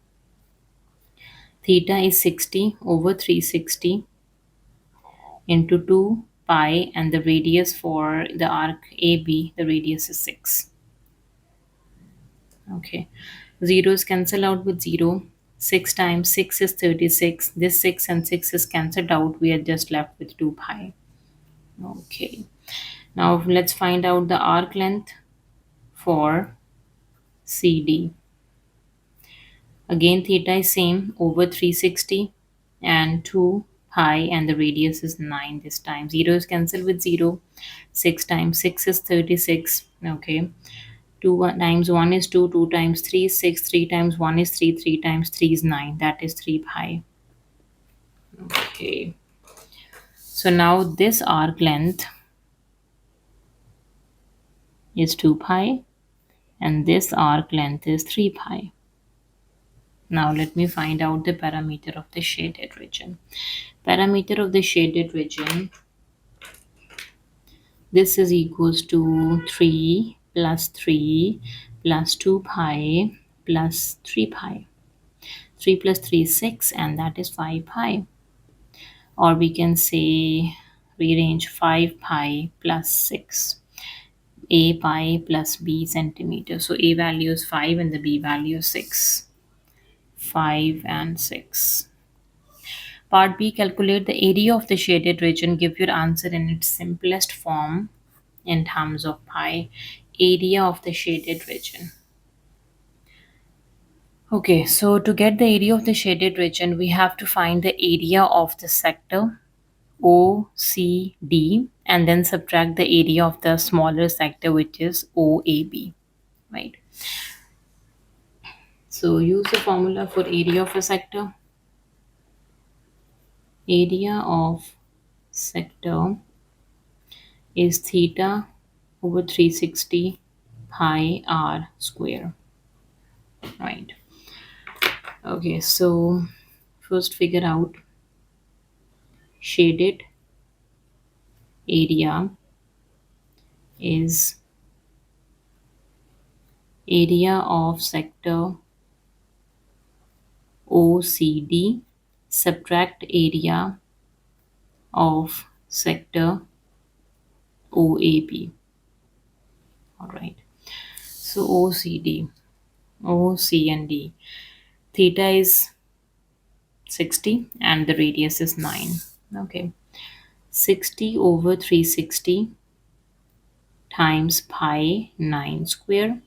theta is 60 over 360 into 2 pi, and the radius for the arc AB, the radius is 6. Okay, zeros cancel out with 0. 6 times 6 is 36. This 6 and 6 is cancelled out. We are just left with 2 pi. Okay, now let's find out the arc length for CD. Again, theta is same over 360 and 2 pi, and the radius is 9 this time. 0 is cancelled with 0. 6 times 6 is 36. Okay, 2 times 1 is 2, 2 times 3 is 6, 3 times 1 is 3, 3 times 3 is 9. That is 3 pi. Okay, so now this arc length is 2 pi and this arc length is 3 pi. Now let me find out the parameter of the shaded region. Parameter of the shaded region, this is equals to 3 plus 3 plus 2 pi plus 3 pi. 3 plus 3 is 6 and that is 5 pi. Or we can say rearrange 5 pi plus 6. A pi plus B centimeter. So A value is 5 and the B value is 6. 5 and 6. Part B, calculate the area of the shaded region. Give your answer in its simplest form in terms of pi. Area of the shaded region. Okay, so to get the area of the shaded region, we have to find the area of the sector OCD and then subtract the area of the smaller sector, which is OAB, right? So use the formula for area of a sector. Area of sector is theta over 360 pi r square, right? Okay, so first figure out shaded area is area of sector OCD, subtract area of sector OAB. All right, so OCD, OC and D. Theta is 60 and the radius is 9. Okay, 60 over 360 times pi 9 square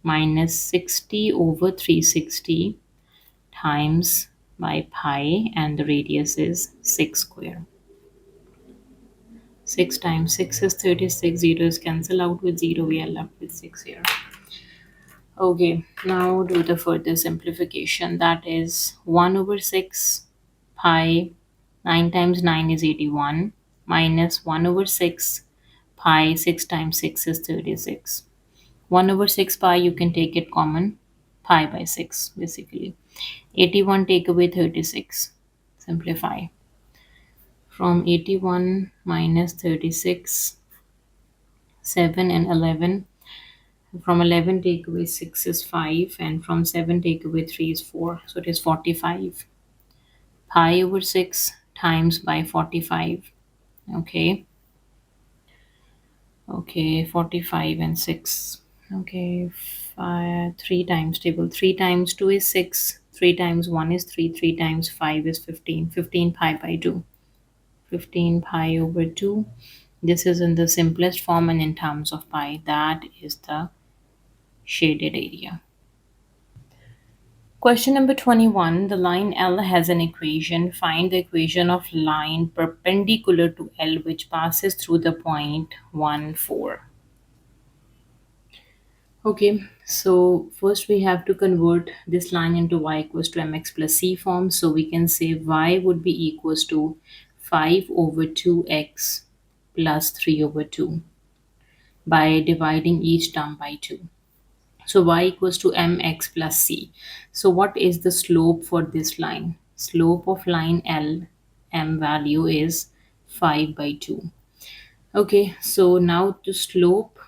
minus 60 over 360 times by pi, and the radius is 6 square. 6 times 6 is 36. Zeros cancel out with 0. We are left with 6 here. Okay, now do the further simplification. That is 1 over 6 pi. 9 times 9 is 81. Minus 1 over 6 pi. 6 times 6 is 36. 1 over 6 pi, you can take it common. Pi by 6, basically. 81 take away 36. Simplify. From 81 minus 36, 7 and 11. From 11 take away 6 is 5, and from 7 take away 3 is 4. So it is 45. Pi over 6 times by 45. Okay. Okay, 45 and 6. Okay, 3 times table. 3 times 2 is 6. 3 times 1 is 3. 3 times 5 is 15. 15 pi by 2. 15 pi over 2. This is in the simplest form and in terms of pi. That is the shaded area. Question number 21. The line L has an equation. Find the equation of line perpendicular to L which passes through the point 1, 4. Okay, so first we have to convert this line into y equals to mx plus c form. So we can say y would be equals to 5 over 2x plus 3 over 2 by dividing each term by 2. So y equals to mx plus c. So what is the slope for this line? Slope of line L, m value is 5 by 2. Okay, so now the slope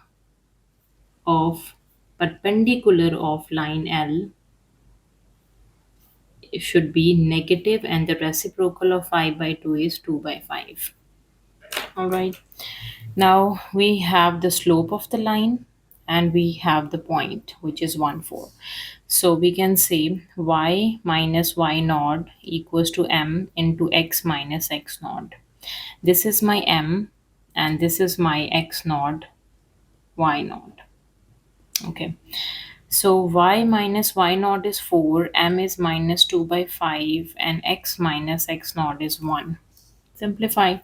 of perpendicular of line L should be negative, and the reciprocal of 5 by 2 is 2 by 5. All right. Now we have the slope of the line and we have the point, which is 1, 4. So we can say y minus y naught equals to m into x minus x naught. This is my m and this is my x naught, y naught. Okay. So y minus y naught is 4, m is minus 2 by 5, and x minus x naught is 1. Simplify.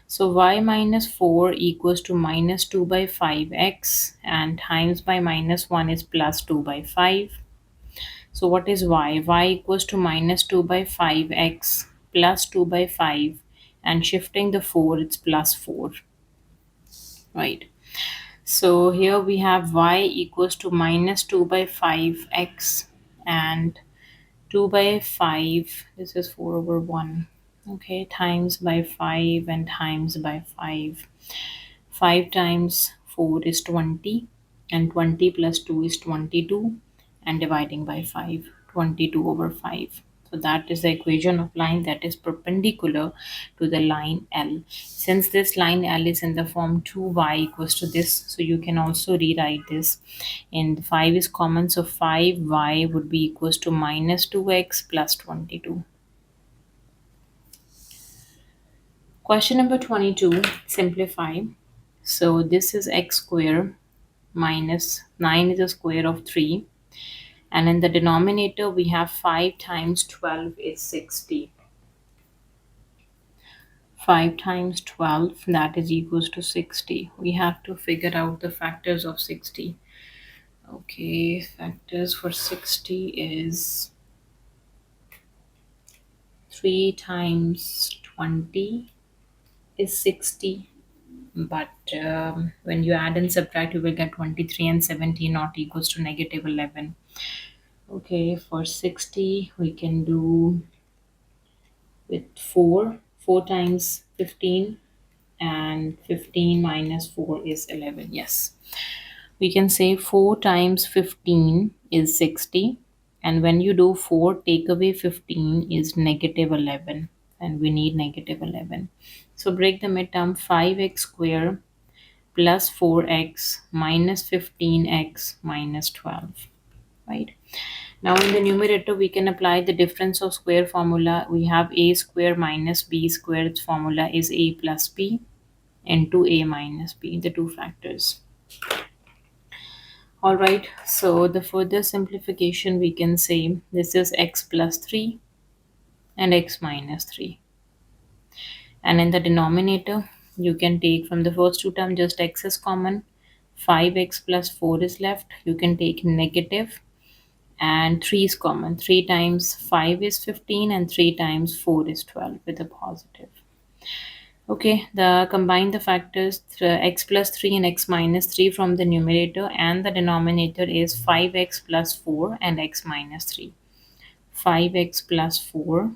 So y minus 4 equals to minus 2 by 5x, and times by minus 1 is plus 2 by 5. So what is y? Y equals to minus 2 by 5x plus 2 by 5, and shifting the 4, it's plus 4. Right. So here we have y equals to minus 2 by 5x and 2 by 5. This is 4 over 1. Okay, times by 5 and times by 5. 5 times 4 is 20, and 20 plus 2 is 22, and dividing by 5, 22 over 5. So that is the equation of line that is perpendicular to the line L. Since this line L is in the form 2y equals to this, so you can also rewrite this. And 5 is common, so 5y would be equals to minus 2x plus 22. Question number 22, simplify. So this is x square minus 9 is the square of 3. And in the denominator, we have 5 times 12 is 60. 5 times 12, that is equals to 60. We have to figure out the factors of 60. Okay, factors for 60 is 3 times 20 is 60. But when you add and subtract, you will get 23 and 17 not equals to negative 11. Okay, for 60, we can do with 4. 4 times 15, and 15 minus 4 is 11. Yes. We can say 4 times 15 is 60. And when you do 4, take away 15 is negative 11. And we need negative 11. So break the midterm. 5x square plus 4x minus 15x minus 12. Right. Now in the numerator, we can apply the difference of square formula. We have a square minus b square. Its formula is a plus b into a minus b, the two factors. All right, so the further simplification, we can say this is x plus 3 and x minus 3. And in the denominator, you can take from the first two terms just x is common. 5x plus 4 is left. You can take negative, and 3 is common. 3 times 5 is 15 and 3 times 4 is 12 with a positive. Okay, the combine the factors x plus 3 and x minus 3 from the numerator, and the denominator is 5x plus 4 and x minus 3. 5x plus 4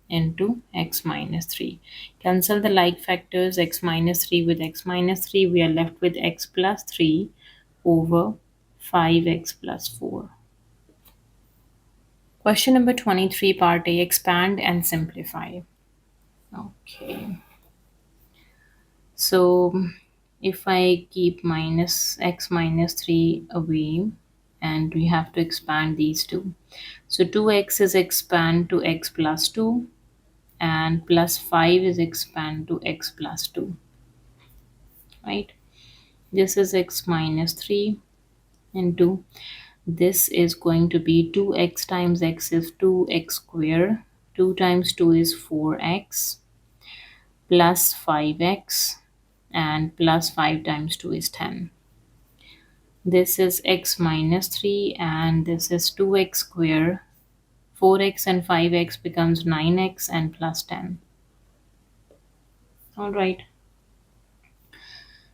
into x minus 3. Cancel the like factors, x minus 3 with x minus 3. We are left with x plus 3 over 5x plus 4. Question number 23, part A, expand and simplify. Okay. So if I keep minus x minus 3 away, and we have to expand these two. So 2x is expand to x plus 2, and plus 5 is expand to x plus 2, right? This is x minus 3 into, this is going to be 2x times x is 2x square, 2 times 2 is 4x, plus 5x, and plus 5 times 2 is 10. This is x minus 3, and this is 2x square. 4x and 5x becomes 9x and plus 10. All right.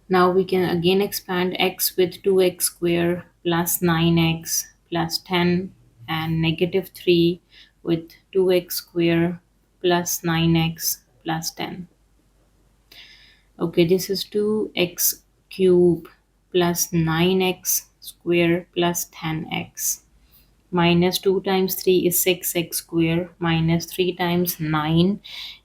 Now we can again expand x with 2x square plus 9x plus 10, and negative 3 with 2x square plus 9x plus 10. Okay, this is 2x cube plus 9x square plus 10x. Minus 2 times 3 is 6x square, minus 3 times 9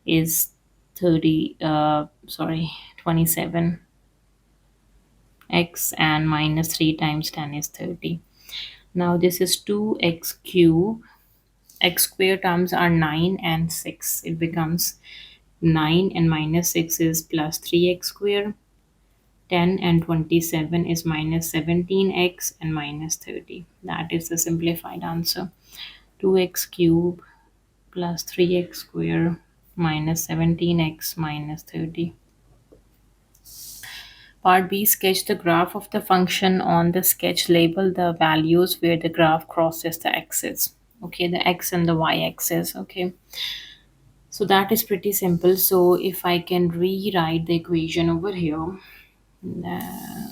is 27x, and minus 3 times 10 is 30. Now this is 2x cube. X square terms are 9 and 6. It becomes 9 and minus 6 is plus 3x square. 10 and 27 is minus 17x and minus 30. That is the simplified answer. 2x cube plus 3x square minus 17x minus 30. Part B, sketch the graph of the function. On the sketch, label the values where the graph crosses the axis. Okay, the x and the y axis. Okay, so that is pretty simple. So if I can rewrite the equation over here,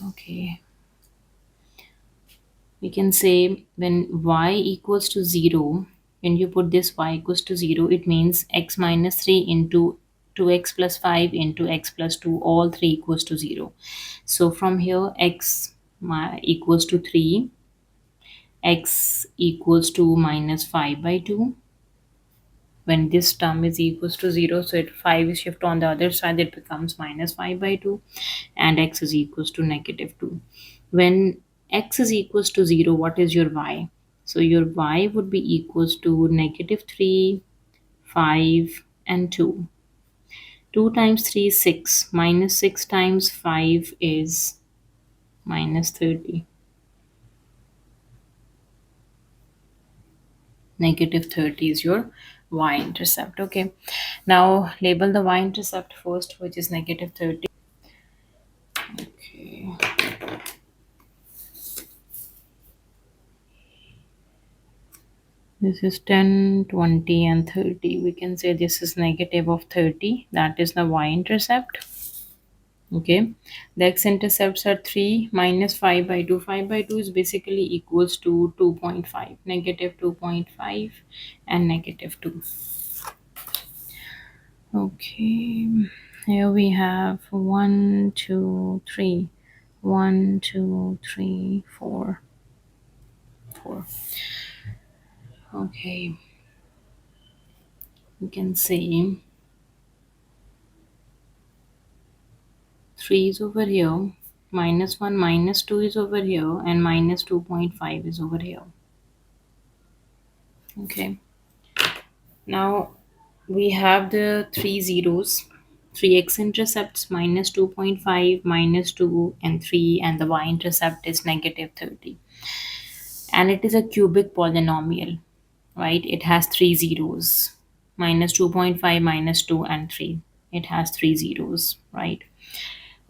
okay, we can say when y equals to 0, when you put this y equals to 0, it means x minus 3 into 2x plus 5 into x plus 2, all 3 equals to 0. So from here, equals to 3, x equals to minus 5 by 2. When this term is equals to 0, so it 5 is shift on the other side, it becomes minus 5 by 2, and x is equals to negative 2. When x is equals to 0, what is your y? So your y would be equals to negative 3, 5, and 2. 2 times 3 is 6, minus 6 times 5 is minus 30. Negative 30 is your y-intercept. Okay, now label the y-intercept first, which is negative 30. Okay, this is 10, 20, and 30. We can say this is negative of 30. That is the y-intercept. Okay, the x-intercepts are 3 minus 5 by 2. 5 by 2 is basically equals to 2.5, negative 2.5 and negative 2. Okay, here we have 1, 2, 3. 1, 2, 3, 4. 4. Okay, you can say 3 is over here, minus 1, minus 2 is over here, and minus 2.5 is over here. Okay, now we have the 3 zeros, 3 x-intercepts, minus 2.5, minus 2, and 3, and the y-intercept is negative 30. And it is a cubic polynomial, right? It has 3 zeros. minus 2.5, minus 2, and 3. It has three zeros, right?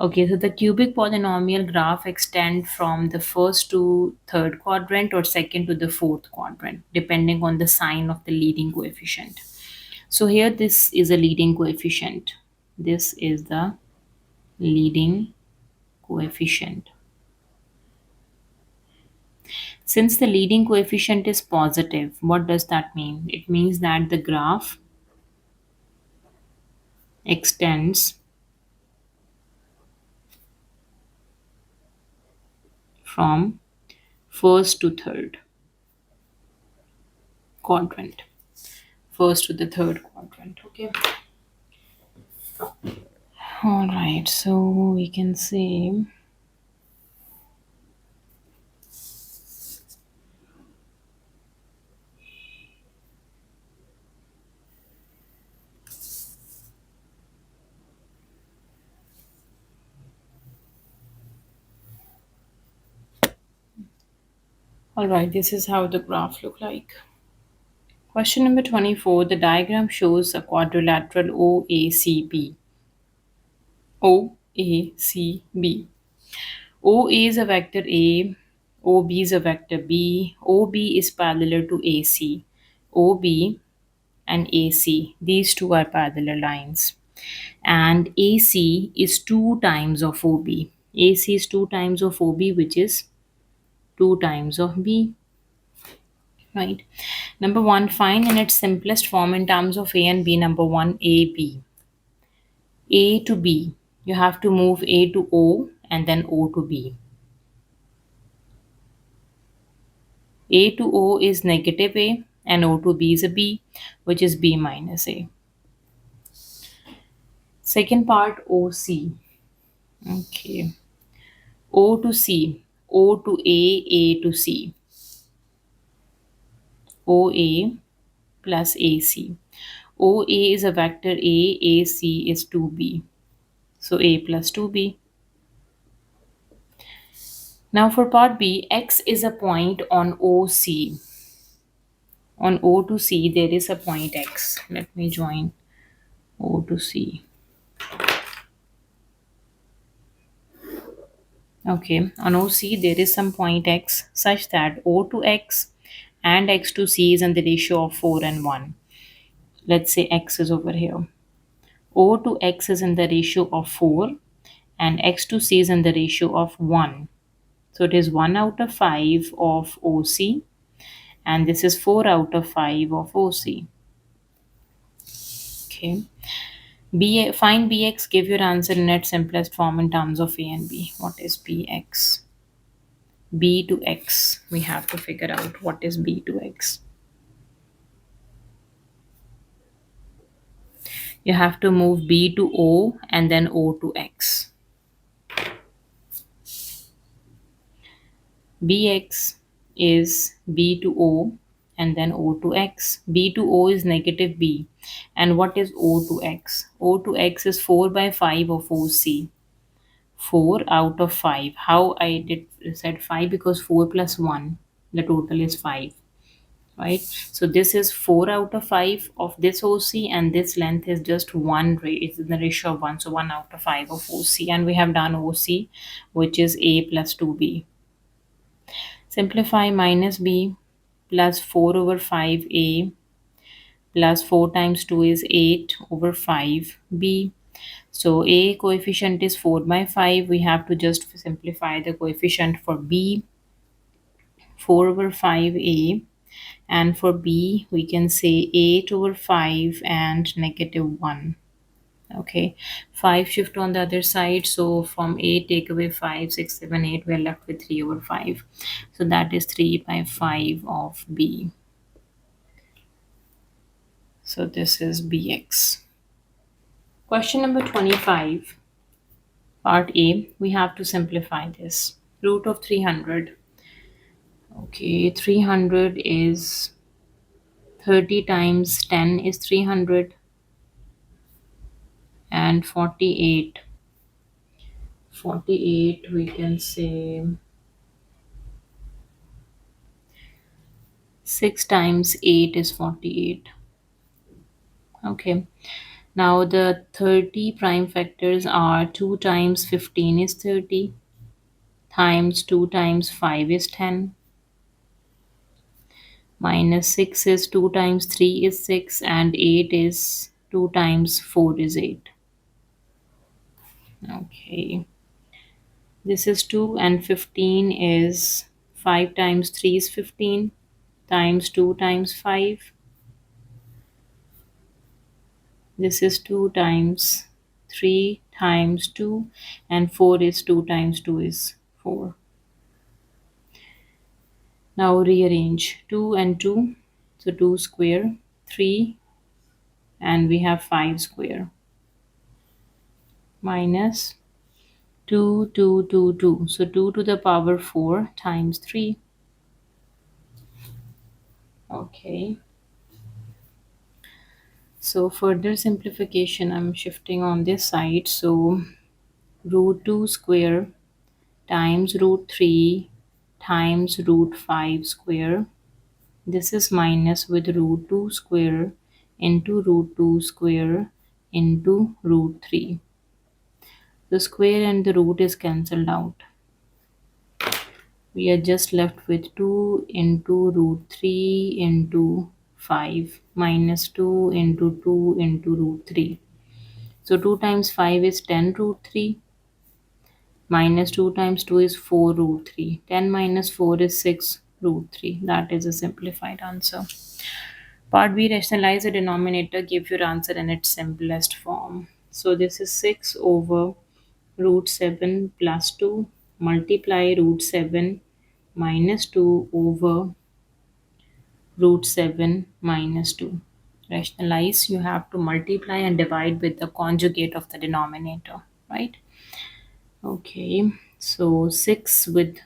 Okay, so the cubic polynomial graph extend from the first to third quadrant or second to the fourth quadrant, depending on the sign of the leading coefficient. So here this is a leading coefficient. This is the leading coefficient. Since the leading coefficient is positive, what does that mean? It means that the graph extends from first to third quadrant. First to the third quadrant, okay? All right, so we can say, all right, this is how the graph look like. Question number 24, the diagram shows a quadrilateral OACB. OACB. OA is a vector A, OB is a vector B, OB is parallel to AC. OB and AC, these two are parallel lines. And AC is 2 times of OB. AC is 2 times of OB, which is 2 times of B, right? Number 1, find in its simplest form in terms of A and B. Number 1, AB. A to B. You have to move A to O and then O to B. A to O is negative A and O to B is a B, which is B minus A. Second part, OC. Okay. O to C. O to A to C. OA plus AC. OA is a vector A, AC is 2B. So A plus 2B. Now for part B, X is a point on OC. On O to C, there is a point X. Let me join O to C. Okay, on OC, there is some point X such that O to X and X to C is in the ratio of 4 and 1. Let's say X is over here. O to X is in the ratio of 4 and X to C is in the ratio of 1. So it is 1 out of 5 of OC and this is 4 out of 5 of OC. Okay. Find Bx, give your answer in its simplest form in terms of A and B. What is Bx? B to X. We have to figure out what is B to X. You have to move B to O and then O to X. Bx is B to O and then O to X. B to O is negative B. And what is O to X? O to X is 4 by 5 of OC. 4 out of 5. How I did said 5? Because 4 plus 1, the total is 5. Right? So this is 4 out of 5 of this OC and this length is just 1. It's in the ratio of 1. So 1 out of 5 of OC. And we have done OC, which is A plus 2B. Simplify minus B plus 4 over 5A plus 4 times 2 is 8 over 5B. So A coefficient is 4 by 5. We have to just simplify the coefficient for B. 4 over 5A. And for B, we can say 8 over 5 and negative 1. Okay, 5 shift on the other side. So from 8, take away 5, 6, 7, 8. We are left with 3 over 5. So that is 3 by 5 of B. So this is Bx. Question number 25. Part A, we have to simplify this. Root of 300. Okay, 300 is 30 times 10 is 300 and 48. 48 we can say 6 times 8 is 48. Okay. Now the 30 prime factors are 2 times 15 is 30, times 2 times 5 is 10, minus 6 is 2 times 3 is 6, and 8 is 2 times 4 is 8. Okay. This is 2, and 15 is 5 times 3 is 15, times 2 times 5. This is 2 times 3 times 2, and 4 is 2 times 2 is 4. Now rearrange 2 and 2. So 2 square, 3, and we have 5 square, minus 2, 2, 2, 2. So 2 to the power 4 times 3. Okay. So further simplification, I'm shifting on this side. So root 2 square times root 3 times root 5 square. This is minus with root 2 square into root 2 square into root 3. The square and the root is cancelled out. We are just left with 2 into root 3 into 5 minus 2 into 2 into root 3. So 2 times 5 is 10 root 3, minus 2 times 2 is 4 root 3. 10 minus 4 is 6 root 3. That is a simplified answer. Part B, rationalize the denominator, give your answer in its simplest form. So this is 6 over root 7 plus 2, multiply root 7 minus 2 over root 7 minus 2. Rationalize, you have to multiply and divide with the conjugate of the denominator, right? Okay, so 6 with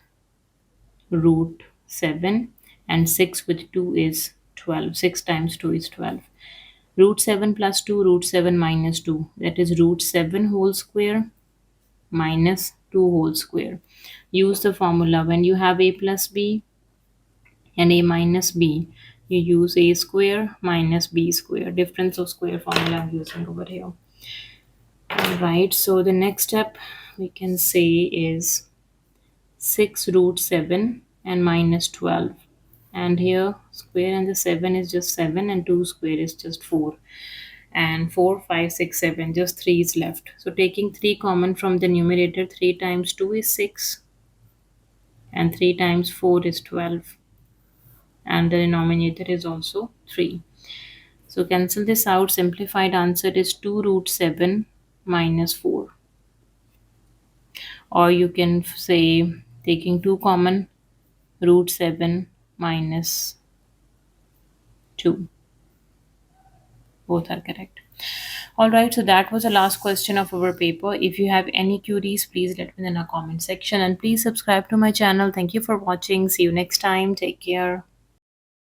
root 7 and 6 with 2 is 12. 6 times 2 is 12. Root 7 plus 2, root 7 minus 2. That is root 7 whole square minus 2 whole square. Use the formula. When you have a plus b and a minus b, you use a square minus b square. Difference of square formula I'm using over here. Alright, so the next step we can say is 6 root 7 and minus 12. And here square and the 7 is just 7 and 2 square is just 4. And 4, 5, 6, 7, just 3 is left. So taking 3 common from the numerator, 3 times 2 is 6 and 3 times 4 is 12, and the denominator is also 3. So cancel this out. Simplified answer is 2 root 7 minus 4. Or you can say taking 2 common, root 7 minus 2. Both are correct. Alright, so that was the last question of our paper. If you have any queries, please let me know in the comment section, and please subscribe to my channel. Thank you for watching. See you next time. Take care.